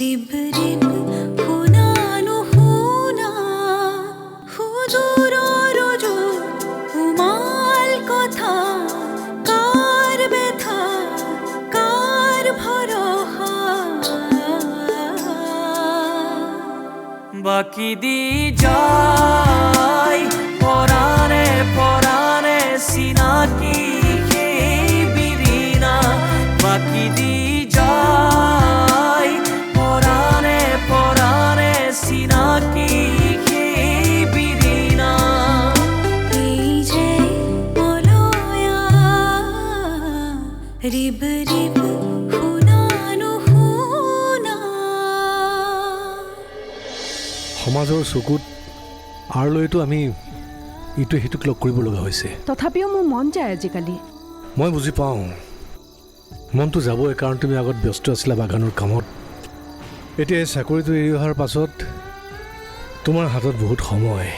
Rib rib हुनानु हुना हुजूर रोजो उमाल कथा कार बेथा कार भरहा बाकी दी जाय पराने पराने सीना की बिरीना बाकी दी जाय पराने पराने सीना की बिरीना मलया रिब रिब हुनानु हुना সমাজৰ চকুত আৰু লৈতো আমি ইটো সিটোক লগ কৰিব লগা হৈছে তথাপিও মোৰ মন যায় আজিকালি মই বুজি পাওঁ মনটো যাবই কাৰণ তুমি আগত ব্যস্ত আছিলা বাগানৰ কামত এতিয়া এই চাকৰিটো এৰি অহাৰ পাছত তোমাৰ হাতত বহুত সময়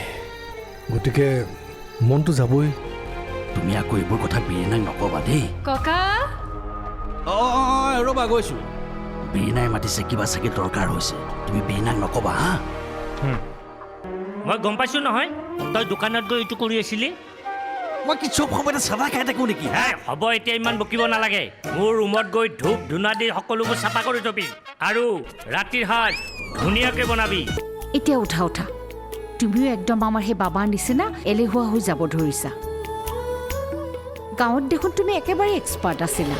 গতিকে মনটো যাবই তুমি আকৌ এইবোৰ কথা বিৰিনাক নকবা দেই ককা ৰ'বা গৈছো বিৰিনাই মাতিছে কিবা চাগে দৰকাৰ হৈছে তুমি বিৰিনাক নকবা হা মই গম পাইছো নহয় তই দোকানত গৈ এইটো কৰি আছিলি মই কি চব সময়তে চাদা খাই থাকো নেকি হ'ব এতিয়া ইমান বকিব নালাগে মোৰ ৰুমত গৈ ধূপ ধূনা দি সকলোবোৰ চাফা কৰি থবি আৰু ৰাতিৰ সাজ ধুনীয়াকৈ বনাবি এতিয়া উঠা উঠা তুমিও একদম আমাৰ সেই বাবাৰ নিচিনা এলেহুৱা হৈ যাব ধৰিছা গাঁৱত দেখোন তুমি একেবাৰে এক্সপাৰ্ট আছিলা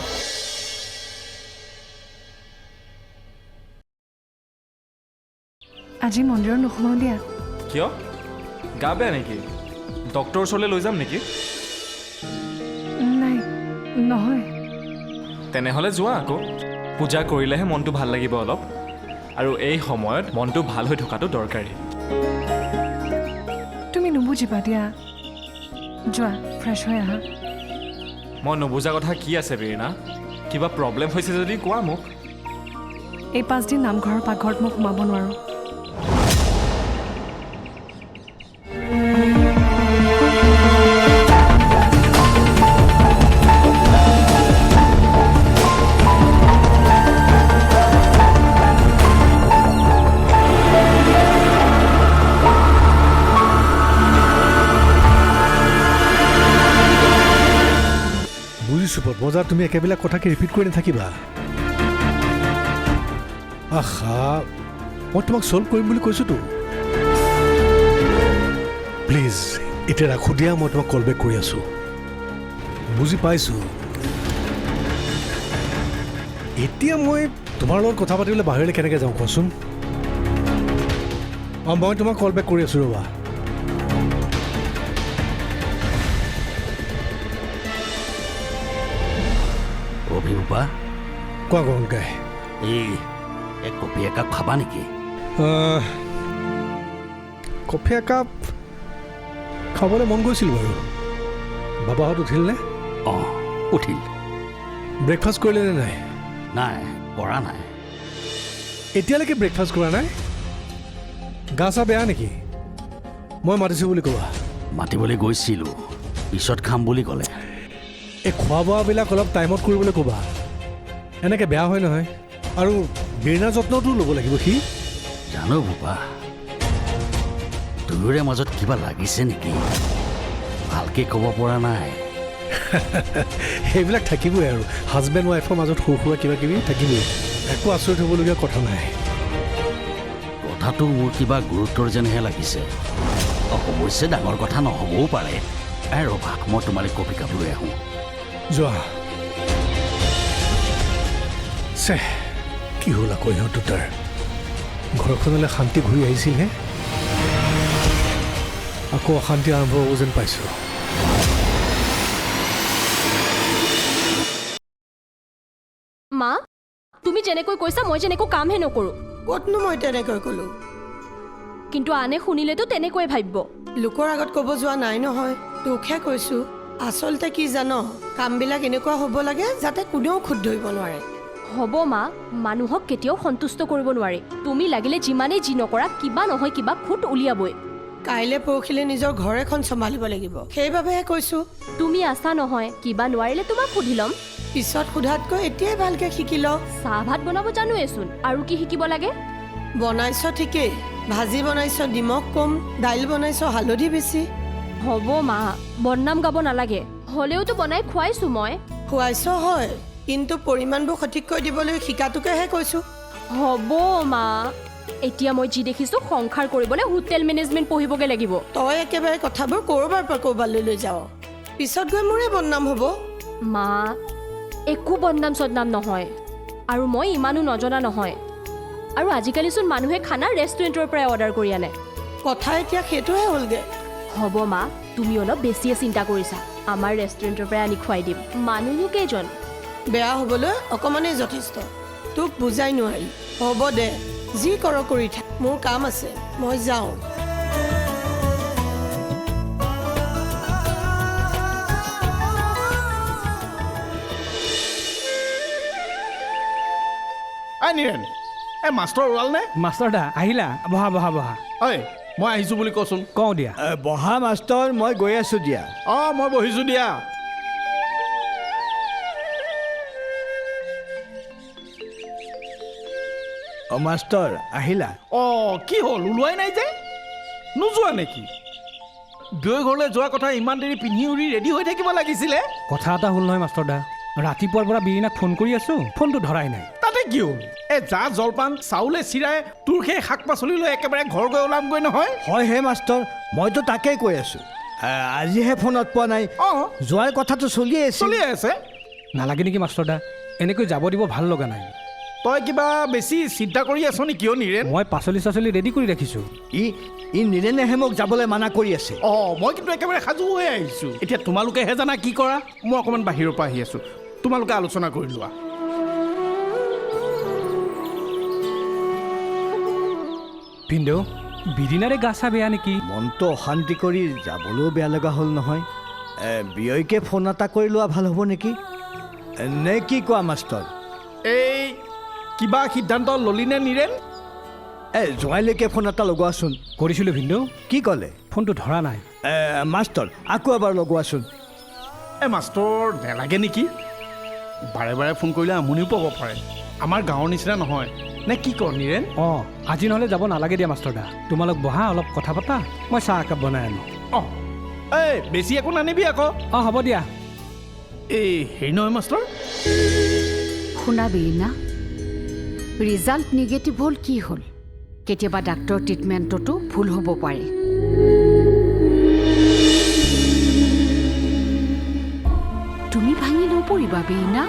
আজি মন্দিৰত নোসোমাওঁ দিয়া কিয় গা বেয়া নেকি ডক্টৰৰ ওচৰলৈ লৈ যাম নেকি নাই নহয় তেনেহ'লে যোৱা আকৌ পূজা কৰিলেহে মনটো ভাল লাগিব অলপ আৰু এই সময়ত মনটো ভাল হৈ থকাটো দৰকাৰী তুমি নুবুজিবা দিয়া যোৱা ফ্ৰেছ হৈ আহা মই নুবুজা কথা কি আছে বিৰিনা কিবা প্ৰব্লেম হৈছে যদি কোৱা মোক এই 5 দিন নামঘৰৰ পাকঘৰত মই সোমাব নোৱাৰোঁ বুজিছোঁ পদ্মজা তুমি একেবিলাক কথাকে ৰিপিট কৰি নাথাকিবা আহা মই তোমাক ছল্ভ কৰিম বুলি কৈছোঁতো প্লিজ এতিয়া ৰাখোঁ দিয়া মই তোমাক কল বেক কৰি আছোঁ বুজি পাইছোঁ এতিয়া মই তোমাৰ লগত কথা পাতিবলৈ বাহিৰলৈ কেনেকৈ যাওঁ কোৱাচোন অঁ মই তোমাক কল বেক কৰি আছোঁ ৰ'বা অভিৰূপা কোৱা গংকাই এই কফি একাপ খাবা নেকি কফি একাপ খাবলৈ মন গৈছিল বাৰু বাবাহঁত উঠিলনে অঁ উঠিল ব্ৰেকফাষ্ট কৰিলে নে নাই নাই কৰা নাই এতিয়ালৈকে ব্ৰেকফাষ্ট কৰা নাই গা চা বেয়া নেকি মই মাতিছোঁ বুলি ক'বা মাতিবলৈ গৈছিলোঁ পিছত খাম বুলি ক'লে এই খোৱা বোৱাবিলাক অলপ টাইমত কৰিবলৈ ক'বা এনেকৈ বেয়া হয় নহয় আৰু বীৰণাৰ যত্নটো ল'ব লাগিব সি জানো ভূপা দুয়োৰে মাজত কিবা লাগিছে নেকি ভালকৈ ক'ব পৰা নাই সেইবিলাক থাকিবই আৰু হাজবেণ্ড ৱাইফৰ মাজত সৰু সুৰা কিবা কিবি থাকিবই একো আচৰিত হ'বলগীয়া কথা নাই কথাটো মোৰ কিবা গুৰুত্বৰ যেনহে লাগিছে অৱশ্যে ডাঙৰ কথা নহ'বও পাৰে ৰ'বা মই তোমালৈ কফি কাপ লৈ আহোঁ যোৱা চে কি হ'ল আকৌ ইহঁত দুটাৰ ঘৰখনলৈ শান্তি ঘূৰি আহিছিলহে আকৌ অশান্তি আৰম্ভ হ'ব যেন পাইছোঁ মা তুমি যেনেকৈ কৈছা মই যেনেকৈ কামহে নকৰোঁ ক'তনো মই তেনেকৈ ক'লোঁ কিন্তু আনে শুনিলেতো তেনেকৈ ভাবিব লোকৰ আগত ক'ব যোৱা নাই নহয় তোকহে কৈছোঁ আচলতে কি জান কামবিলাক এনেকুৱা হ'ব লাগে যাতে কোনেও খুদ ধৰিব নোৱাৰে হ'ব মা মানুহক কেতিয়াও সন্তুষ্ট কৰিব নোৱাৰি তুমি লাগিলে যিমানেই যি নকৰা কিবা নহয় কিবা খুঁত উলিয়াবই কাইলৈ পৰহিলৈ নিজৰ ঘৰ এখন চম্ভালিব লাগিব সেইবাবেহে কৈছোঁ তুমি আছা নহয় কিবা নোৱাৰিলে তোমাক সুধি ল'ম পিছত সোধাতকৈ এতিয়াই ভালকৈ শিকি ল। চাহ ভাত বনাব জানোৱেচোন, আৰু কি শিকিব লাগে? বনাইছ ঠিকেই, ভাজি বনাইছ নিমখ কম, দাইল বনাইছ হালধি বেছি। হ'ব মা, বদনাম গাব নালাগে। হ'লেওতো বনাই খুৱাইছোঁ মই। খুৱাইছ হয়, কিন্তু পৰিমাণবোৰ সঠিককৈ দিবলৈ শিকাটোকেহে কৈছোঁ। হ'ব মা, এতিয়া মই যি দেখিছোঁ সংসাৰ কৰিবলৈ হোটেল মেনেজমেণ্ট পঢ়িবগৈ লাগিব। তই একেবাৰে কথাবোৰ ক'ৰবাৰ পৰা ক'ৰবালৈ লৈ যাৱ, পিছত গৈ মোৰে বদনাম হ'ব। মা, একো বদনাম চদনাম নহয়, আৰু মই ইমানো নজনা নহয়। আৰু আজিকালিচোন মানুহে খানা ৰেষ্টুৰেণ্টৰ পৰাই অৰ্ডাৰ কৰি আনে। কথা এতিয়া সেইটোহে হ'লগৈ। হ'ব মা, তুমি অলপ বেছিয়ে চিন্তা কৰিছা। আমাৰ ৰেষ্টুৰেণ্টৰ পৰাই আনি খুৱাই দিম। মানুহনো কেইজন? বেয়া হ'বলৈ অকণমানেই যথেষ্ট, তোক বুজাই নোৱাৰি। হ'ব দে, যি কৰ কৰি থাক, মোৰ কাম আছে, মই যাওঁ। নীৰেণ, এই মাষ্টৰ ওলালনে? মাষ্টৰ দা আহিলা? বহা বহা বহা। ঐ, মই আহিছোঁ বুলি কচোন। কওঁ দিয়া। বহা মাষ্টৰ, মই গৈ আছোঁ দিয়া। অঁ, মই বহিছোঁ দিয়া। মাষ্টৰ আহিলা? অঁ, কি হ'ল ওলোৱাই নাই যে? নোযোৱা নেকি? দুয়ো ঘৰলৈ যোৱা কথা ইমান দেৰি পিন্ধি উৰি ৰেডি হৈ থাকিব লাগিছিলে। কথা এটা হ'ল নহয় মাষ্টৰ দা, ৰাতিপুৱাৰ পৰা বিৰিনাক ফোন কৰি আছোঁ, ফোনটো ধৰাই নাই। তাতে কি হ'ল? এই জা জলপান চাউলে চিৰাই তোৰ সেই শাক পাচলি লৈ একেবাৰে ঘৰ গৈ ওলামগৈ নহয়। হয় হে মাষ্টৰ, মইতো তাকেই কৈ আছোঁ। আজিহে ফোনত পোৱা নাই। অঁ, যোৱাৰ কথাটো চলিয়ে আছে। চলিয়ে আছে। নালাগে নেকি মাষ্টৰ দা? এনেকৈ যাব দিব ভাল লগা নাই। তই কিবা বেছি চিন্তা কৰি আছ নেকি অ' নীৰেণ? মই পাচলি চাচলি ৰেডি কৰি ৰাখিছোঁ। ই নীৰেণেহে মোক যাবলৈ মানা কৰি আছে। অঁ, মই কিন্তু একেবাৰে সাজু হৈ আহিছোঁ। এতিয়া তোমালোকেহে জানা কি কৰা। মই অকণমান বাহিৰৰ পৰা আহি আছোঁ, তোমালোকে আলোচনা কৰি লোৱা। ভিনদেউ, বিৰিনাৰে গা চা বেয়া নেকি? মনটো অশান্তি কৰি যাবলৈও বেয়া লগা হ'ল নহয়। বিয়ৈকে ফোন এটা কৰি লোৱা ভাল হ'ব নেকি? নে কি কোৱা মাষ্টৰ? এই কিবা সিদ্ধান্ত ললিনে নীৰেণ? জোঁৱাইলৈকে ফোন এটা লগোৱাচোন। কৰিছিলোঁ ভিনদেউ, কি ক'লে? ফোনটো ধৰা নাই। মাষ্টৰ আকৌ এবাৰ লগোৱাচোন। মাষ্টৰ নেলাগে নেকি? বাৰে বাৰে ফোন কৰিলে আমনিও পাব পাৰে। আমাৰ গাঁৱৰ নিচিনা নহয় নে কি কৰ নীৰেণ? অঁ, আজি নহ'লে যাব নালাগে দিয়া মাষ্টৰ দা। তোমালোক বহা, অলপ কথা পতা, মই চাহ একাপ বনাই আনো। অঁ, এই বেছি একো নানিবি আকৌ। অঁ, হ'ব দিয়া। এই হেৰি নহয় মাষ্টৰ, শুনা বিৰিনা, ৰিজাল্ট নিগেটিভ হ'ল কি হ'ল? কেতিয়াবা ডাক্তৰ ট্ৰিটমেণ্টতো ভুল হ'ব পাৰে। তুমি ভাঙি নপৰিবা বিৰিনা।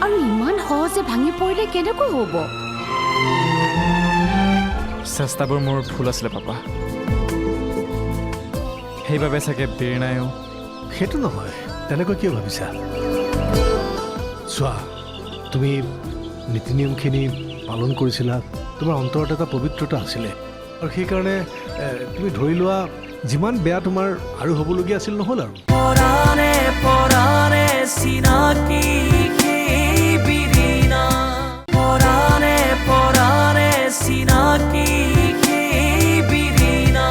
আৰু ইমান সহজে ভাঙি পৰিলে কেনেকৈ হ'ব? চেষ্টাবোৰ মোৰ ভুল আছিলে পাপা। সেইবাবে চাগে বিৰিনায়ো। সেইটো নহয়, তেনেকৈ কিয় ভাবিছা? চোৱা, তুমি নীতি নিয়মখিনি পালন কৰিছিলা, তোমাৰ অন্তৰত এটা পবিত্ৰতা আছিলে, আৰু সেইকাৰণে তুমি ধৰি লোৱা যিমান বেয়া তোমাৰ আৰু হ'বলগীয়া আছিল নহ'ল আৰু। পৰাণে পৰাণে চিনাকি বিৰিনা, পৰাণে পৰাণে চিনাকি বিৰিনা।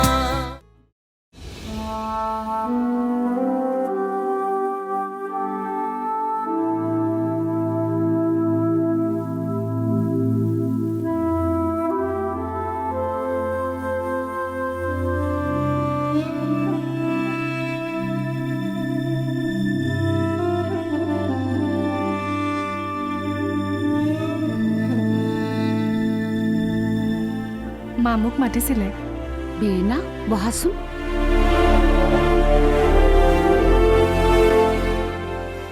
মা মোক মাতিছিলে। বিৰিনা, বহাচোন।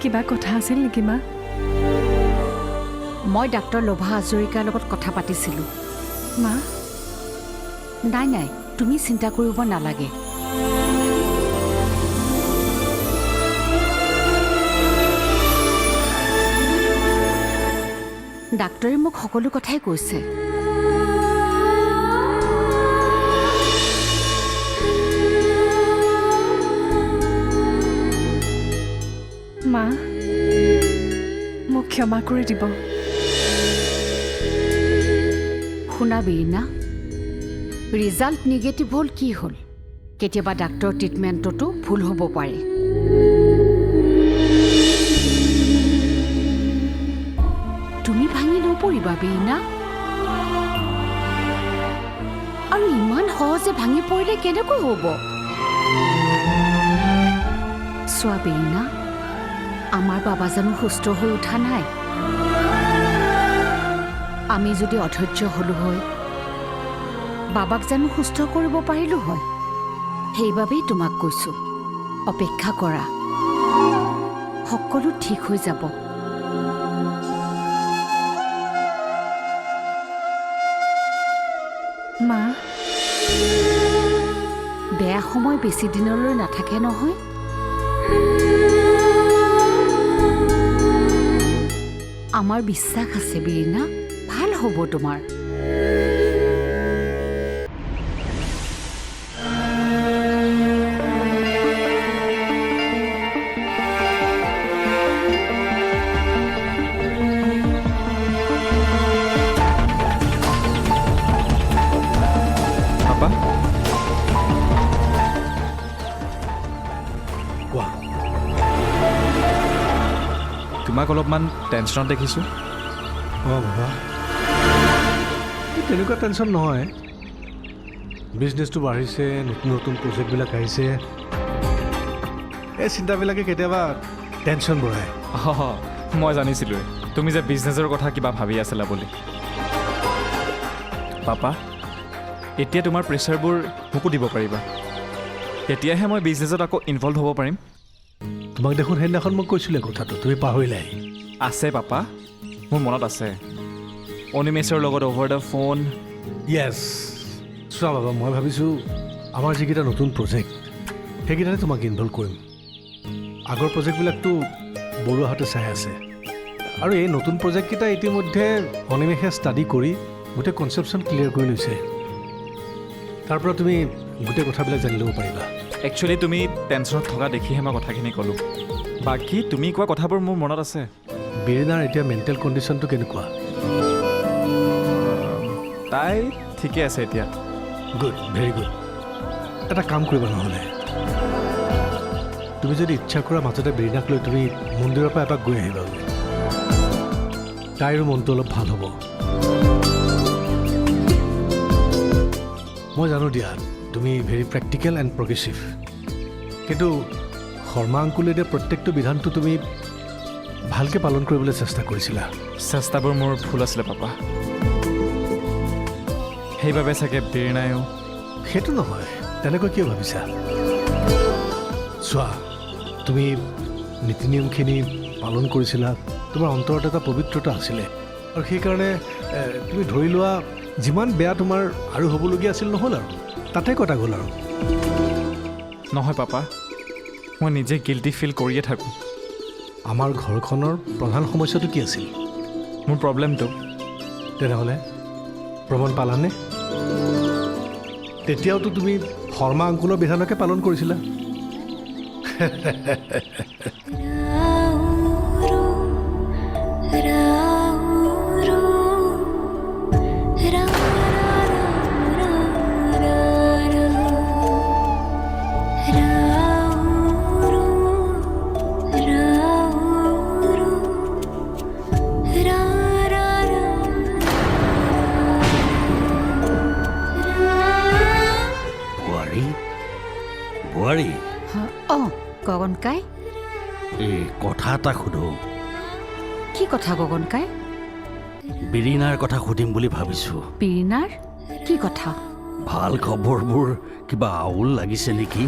কিবা কথা আছিল নেকি মা? মই ডাক্তৰ লোভা হাজৰিকাৰ লগত কথা পাতিছিলোঁ। মা, নাই নাই, তুমি চিন্তা কৰিব নালাগে। ডাক্তৰে মোক সকলো কথাই কৈছে। মা, মোক ক্ষমা কৰি দিব। শুনা বিৰিনা, ৰিজাল্ট নিগেটিভ হ'ল কি হ'ল? কেতিয়াবা ডাক্তৰ ট্ৰিটমেণ্টতো ভুল হ'ব পাৰে। পৰিবা বেইনা? আৰু ইমান সহজে ভাঙি পৰিলে কেনেকৈ হ'ব? চোৱা বেইনা, আমাৰ বাবা জানো সুস্থ হৈ উঠা নাই? আমি যদি অধৈৰ্য হলো হয়, বাবাক জানো সুস্থ কৰিব পাৰিলো হয়? সেইবাবেই তোমাক কৈছো, অপেক্ষা কৰা, সকলো ঠিক হৈ যাব। মা, বেয়া সময় বেছি দিনলৈ নাথাকে নহয়। আমাৰ বিশ্বাস আছে বীৰিনা, ভাল হ'ব তোমাৰ। পাপা কোৱা। তোমাক অলপমান টেনশ্যনত দেখিছোঁ। অঁ বাবা, তেনেকুৱা টেনশ্যন নহয়। বিজনেছটো বাঢ়িছে, নতুন নতুন প্ৰজেক্টবিলাক আহিছে, এই চিন্তাবিলাকে কেতিয়াবা টেনশ্যন বঢ়ায়। মই জানিছিলোঁৱে তুমি যে বিজনেছৰ কথা কিবা ভাবি আছিলা বুলি। পাপা, এতিয়া তোমাৰ প্ৰেছাৰবোৰ মোকো দিব পাৰিবা, তেতিয়াহে মই বিজনেছত আকৌ ইনভল্ভ হ'ব পাৰিম। তোমাক দেখোন সেইদিনাখন মই কৈছিলে কথাটো, তুমি পাহৰিলাই। আছে পাপা, মোৰ মনত আছে। অনিমেশৰ লগত অভাৰ দ্য ফোন। য়েছ, চোৱা বাবা, মই ভাবিছোঁ আমাৰ যিকেইটা নতুন প্ৰজেক্ট সেইকেইটাতে তোমাক ইনভল্ভ কৰিম। আগৰ প্ৰজেক্টবিলাকতো বৰুৱাহঁতে চাই আছে, আৰু এই নতুন প্ৰজেক্টকেইটা ইতিমধ্যে অনিমেষে ষ্টাডি কৰি গোটেই কনচেপশ্যন ক্লিয়াৰ কৰি লৈছে। তাৰ পৰা তুমি গোটেই কথাবিলাক জানি ল'ব পাৰিবা। একচুৱেলি তুমি টেনশ্যনত থকা দেখিহে মই কথাখিনি ক'লোঁ। বাকী তুমি কোৱা কথাবোৰ মোৰ মনত আছে। বীৰেনাৰ এতিয়া মেণ্টেল কণ্ডিশ্যনটো কেনেকুৱা? তাই ঠিকে আছে এতিয়া। Good, very good. এটা কাম কৰিবা নহ'লে, তুমি যদি ইচ্ছা কৰা মাজতে বীৰেনাক লৈ তুমি মন্দিৰৰ পৰা এপাক গৈ আহিবা বোলে, তাইৰো মনটো অলপ ভাল হ'ব। মই জানো দিয়া, তুমি ভেৰি প্ৰেক্টিকেল এণ্ড প্ৰগ্ৰেছিভ, কিন্তু শৰ্মা আংকুলে দিয়া প্ৰত্যেকটো বিধানটো তুমি ভালকৈ পালন কৰিবলৈ চেষ্টা কৰিছিলা। চেষ্টাবোৰ মোৰ ভুল আছিলে পাপা, সেইবাবে চাগে বীৰেনায়ো। সেইটো নহয়, তেনেকৈ কিয় ভাবিছা? চোৱা, তুমি নীতি নিয়মখিনি পালন কৰিছিলা, তোমাৰ অন্তৰত এটা পবিত্ৰতা আছিলে, আৰু সেইকাৰণে তুমি ধৰি লোৱা যিমান বেয়া তোমাৰ আৰু হ'বলগীয়া আছিল নহ'ল, আৰু তাতে কটা গ'ল। আৰু নহয় পাপা, মই নিজে গিল্টি ফিল কৰিয়ে থাকোঁ। আমাৰ ঘৰখনৰ প্ৰধান সমস্যাটো কি আছিল? মোৰ প্ৰব্লেমটো। তেনেহ'লে প্ৰমাণ পালানে? তেতিয়াওতো তুমি শৰ্মা আংকুলৰ বিধানকে পালন কৰিছিলা। বোৱাৰী, অঁ গগনকাই, এই কথা এটা সোধো। কি কথা গগনকাই? বীৰেনাৰ কথা সুধিম বুলি ভাবিছোঁ। বীৰেনাৰ কি কথা? ভাল খবৰবোৰ কিবা আউল লাগিছে নেকি,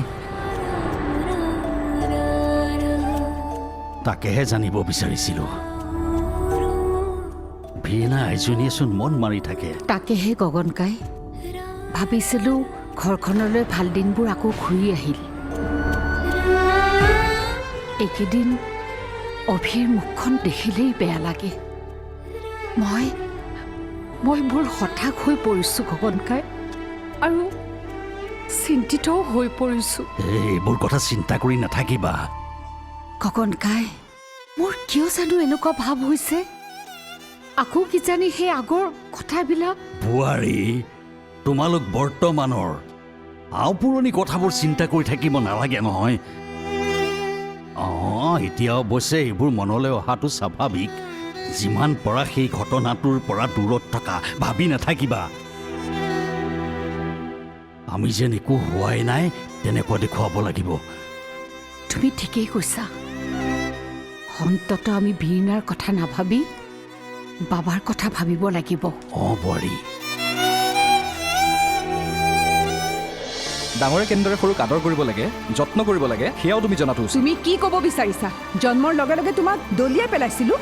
তাকেহে জানিব বিচাৰিছিলোঁ। বীৰেনা এজনীয়েচোন মন মাৰি থাকে। তাকেহে গগনকাই, ভাবিছিলোঁ ঘৰখনলৈ ভাল দিনবোৰ আকৌ ঘূৰি আহিল। এইকেইদিন অভিৰ মুখখন দেখিলেই বেয়া লাগে। মই বৰ হতাশ হৈ পৰিছোঁ গগনকাই, আৰু চিন্তিতও হৈ পৰিছোঁ। এইবোৰ কথা চিন্তা কৰি নাথাকিবা। গগনকাই, মোৰ কিয় জানো এনেকুৱা ভাৱ হৈছে, আকৌ কিজানি সেই আগৰ কথাবিলাক। বোৱাৰী, তোমালোক বৰ্তমানৰ আওপুৰণি কথাবোৰ চিন্তা কৰি থাকিব নালাগে নহয়। এতিয়া অৱশ্যে এইবোৰ মনলৈ অহাটো স্বাভাৱিক যিমান পৰা সেই ঘটনাটোৰ পৰা দূৰত থকা ভাবি নাথাকিবা। আমি যেন একো হোৱাই নাই তেনেকুৱা দেখুৱাব লাগিব। তুমি ঠিকেই কৈছা। অন্ততঃ আমি বীণাৰ কথা নাভাবি বাবাৰ কথা ভাবিব লাগিব। বোৱাৰী, ডাঙৰে কেনেদৰে সৰুক আদৰ কৰিব লাগে, যত্ন কৰিব লাগে, সেয়াও তুমি জনাটো উচিত। তুমি কি ক'ব বিচাৰিছা? জন্মৰ লগে লগে তোমাক দলিয়াই পেলাইছিলোঁ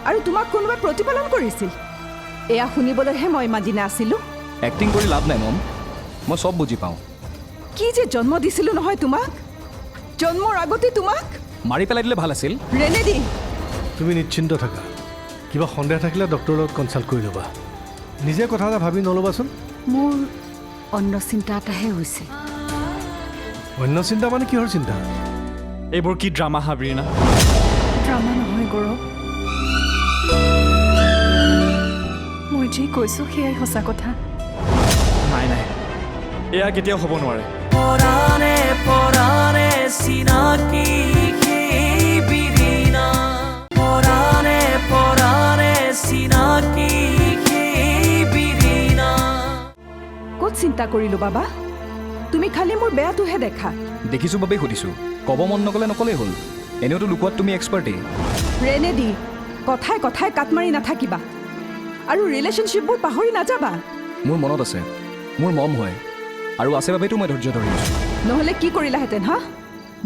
আৰু তোমাক কোনোবাই প্ৰতিপালন কৰিছিল। এয়া শুনিবলৈহে মই ইমাজিনে আছিলোঁ। এক্টিং কৰি লাভ নাই মম, মই চব বুজি পাওঁ। কি যে জন্ম দিছিলোঁ নহয় তোমাক, জন্মৰ আগতে তোমাক মাৰি পেলাই দিলে ভাল আছিল। ৰেনেদি, তুমি নিশ্চিন্ত থাকা। কিবা সন্দেহ থাকিলে ডক্টৰৰ লগত কনচাল্ট কৰি ল'বা। নিজে কথা এটা ভাবি নল'বাচোন। মোৰ অন্য চিন্তা এটাহে হৈছে। অন্য চিন্তা মানে কিহৰ চিন্তা? এইবোৰ কি ড্ৰামা হাবৰিনা? ড্ৰামা নহয় গৌৰৱ, মই যি কৈছোঁ সেয়াই সঁচা কথা। নাই নাই, এয়া কেতিয়াও হ'ব নোৱাৰে। পৰাণে পৰাণে চিনাকি বিৰিনা পৰাণে পৰাণে চিনাকি বিৰিনা ক'ত চিন্তা কৰিলোঁ বাবা? তুমি খালি মোৰ বেয়াটোহে দেখা। দেখিছোঁ বাবেই সুধিছোঁ, ক'ব মন নগ'লে নক'লেই হ'ল। এনেওতো লুকুৱাত তুমি এক্সপাৰ্টেই। ৰেনেদি, কথাই কথাই কাট মাৰি নাথাকিবা আৰু ৰিলেশ্যনশ্বিপবোৰ পাহৰি নাযাবা। মোৰ মনত আছে, মোৰ মম হয় আৰু আছে বাবেইতো মই ধৈৰ্য ধৰি আছোঁ। নহ'লে কি কৰিলাহেঁতেন হা?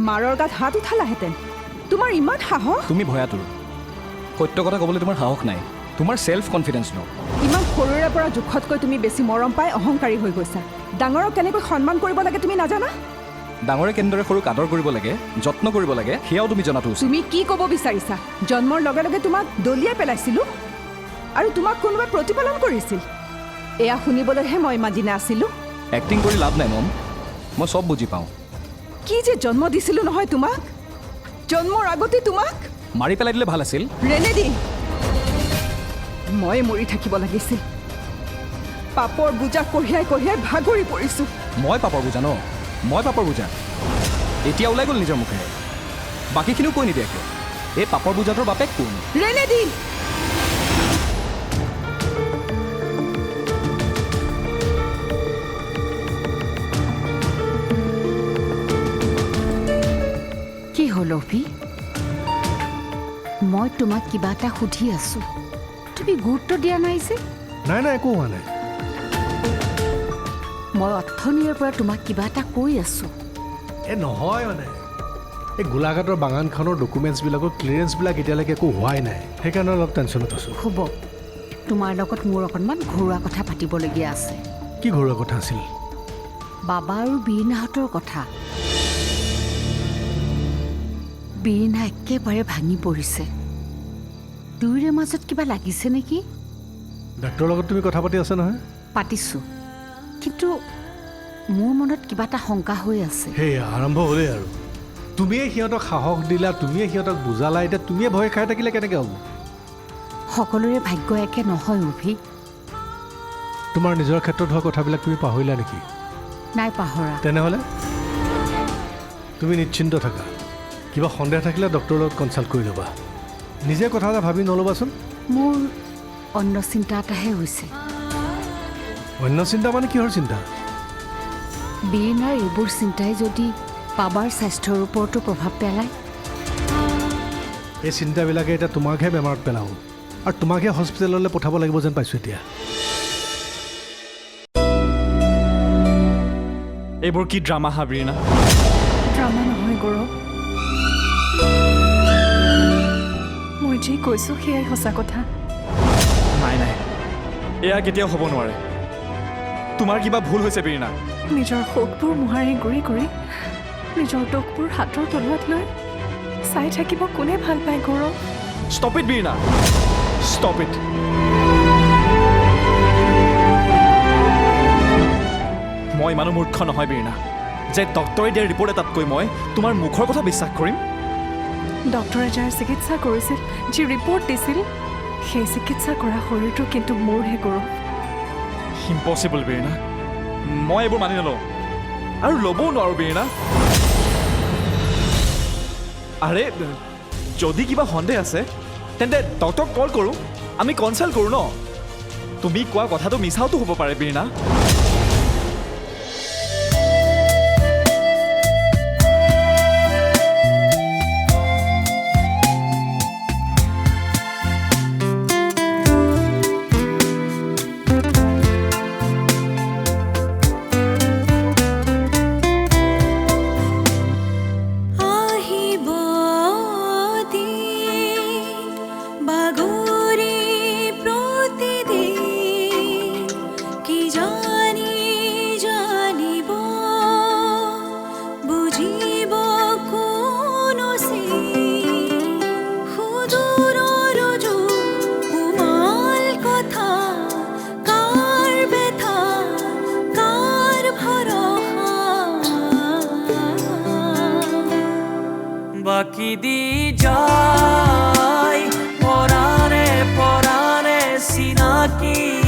মাৰৰ গাত হাত উঠালাহেঁতেন। তোমাৰ ইমান সাহস? তুমি ভয়াতুৰ। সত্য কথা ক'বলৈ তোমাৰ সাহস নাই, তোমাৰ ছেল্ফ কনফিডেঞ্চ ন। ইমান সৰুৰে পৰা জোখতকৈ তুমি বেছি মৰম পাই অহংকাৰী হৈ গৈছা। ডাঙৰক কেনেকৈ সন্মান কৰিব লাগে তুমি নাজানা? ডাঙৰে কেনেদৰে সৰুক আদৰ কৰিব লাগে, যত্ন কৰিব লাগে, সেয়াও তুমি জনাটো উচিত। তুমি কি ক'ব বিচাৰিছা? জন্মৰ লগে লগে তোমাক দলিয়াই পেলাইছিলোঁ আৰু তোমাক কোনোবাই প্ৰতিপালন কৰিছিল। এয়া শুনিবলৈহে মই ইমাজিনে আছিলোঁ। এক্টিং কৰি লাভ নাই মম, মই চব বুজি পাওঁ। কি যে জন্ম দিছিলোঁ নহয় তোমাক, জন্মৰ আগতে তোমাক মাৰি পেলাই দিলে ভাল আছিল। ৰেনেদি, মই মৰি থাকিব লাগিছিল। পাপৰ বোজা কঢ়িয়াই কঢ়িয়াই ভাগৰি পৰিছোঁ। মই পাপৰ বুজা ন, মই পাপৰ বুজা। এতিয়া ওলাই গ'ল নিজৰ মুখেৰে, বাকীখিনিও কৈ নিদিয়ে কিয়? এই পাপৰ বুজাটোৰ বাপেক কোন? ৰেনেদি, কি হ'ল অভি? মই তোমাক কিবা এটা সুধি আছোঁ, তুমি গুৰুত্ব দিয়া নাই যে? নাই নাই, একো হোৱা নাই। মই অথনিৰে পৰা তোমাক কিবা এটা কৈ আছোঁ। নহয় মানে এই গোলাঘাটৰ বাগানখনৰ ডকুমেণ্টছবিলাকৰ ক্লিয়াৰেঞ্চবিলাক এতিয়ালৈকে একো হোৱাই নাই, সেইকাৰণে অলপ টেনশ্যনত আছোঁ। হ'ব, তোমাৰ লগত মোৰ অকণমান ঘৰুৱা কথা পাতিবলগীয়া আছে। কি ঘৰুৱা কথা আছিল? বাবা আৰু বীণাহঁতৰ কথা। বীণা একেবাৰে ভাঙি পৰিছে। দুয়োৰে মাজত কিবা লাগিছে নেকি? ডাক্তৰৰ লগত তুমি কথা পাতি আছা নহয়? পাতিছোঁ, কিন্তু মোৰ মনত কিবা এটা শংকা হৈ আছে। সেই আৰম্ভ হ'লেই আৰু। তুমিয়ে সিহঁতক সাহস দিলা, তুমিয়ে সিহঁতক বুজালা, এতিয়া তুমিয়ে ভয় খাই থাকিলে কেনেকৈ হ'ব? সকলোৰে ভাগ্য একে নহয় অভি। তোমাৰ নিজৰ ক্ষেত্ৰত হোৱা কথাবিলাক তুমি পাহৰিলা নেকি? নাই পাহৰা। তেনেহ'লে তুমি নিশ্চিন্ত থাকা। কিবা সন্দেহ থাকিলে ডক্টৰৰ লগত কনচাল্ট কৰি ল'বা। নিজে কথা এটা ভাবি নল'বাচোন। মোৰ অন্য চিন্তা এটাহে হৈছে। অন্য চিন্তা মানে কিহৰ চিন্তা? বীণাৰ এইবোৰ চিন্তাই যদি বাবাৰ স্বাস্থ্যৰ ওপৰতো প্ৰভাৱ পেলায়। এই চিন্তাবিলাকে এতিয়া তোমাকহে বেমাৰত পেলাব আৰু তোমাকহে হস্পিটেললৈ পঠাব লাগিব যেন পাইছোঁ এতিয়া। এইবোৰ কি ড্ৰামা হাবৰিনা? ড্ৰামা নহয় গৌৰৱ, মই যি কৈছোঁ সেয়াই সঁচা কথা। নাই নাই, এয়া কেতিয়াও হ'ব নোৱাৰে। তোমাৰ কিবা ভুল হৈছে বীণা। নিজৰ শোকবোৰ মোহাৰি গুৰি কৰি নিজৰ দুখবোৰ হাতৰ তলুৱাত লৈ চাই থাকিব কোনে ভাল পায় Gaurav? Stop it Bina, stop it. মই ইমানো মূৰ্খ নহয় বীণা যে ডক্টৰে দিয়া ৰিপৰ্ট এটাতকৈ মই তোমাৰ মুখৰ কথা বিশ্বাস কৰিম। ডক্টৰে যাৰ চিকিৎসা কৰিছিল, যি ৰিপৰ্ট দিছিল, সেই চিকিৎসা কৰা শৰীৰটো কিন্তু মোৰহে গৌৰৱ। ইম্পচিবল বীণা, মই এইবোৰ মানি নলওঁ আৰু ল'বও নোৱাৰোঁ বীণা। আৰে যদি কিবা সন্দেহ আছে তেন্তে ডক্টৰক কল কৰোঁ আমি কনচাল্ট কৰোঁ ন তুমি কোৱা কথাটো মিছাওতো হ'ব পাৰে বীণা আহিব বাগৰি প্ৰতিদিন কি জানি জানিব বুজিব কোনো সুদূৰৰ কোমল কথা কাৰ ব্যথা কাৰ ভৰসা বাকি দি যায় পৰানে পৰানে সিনাকি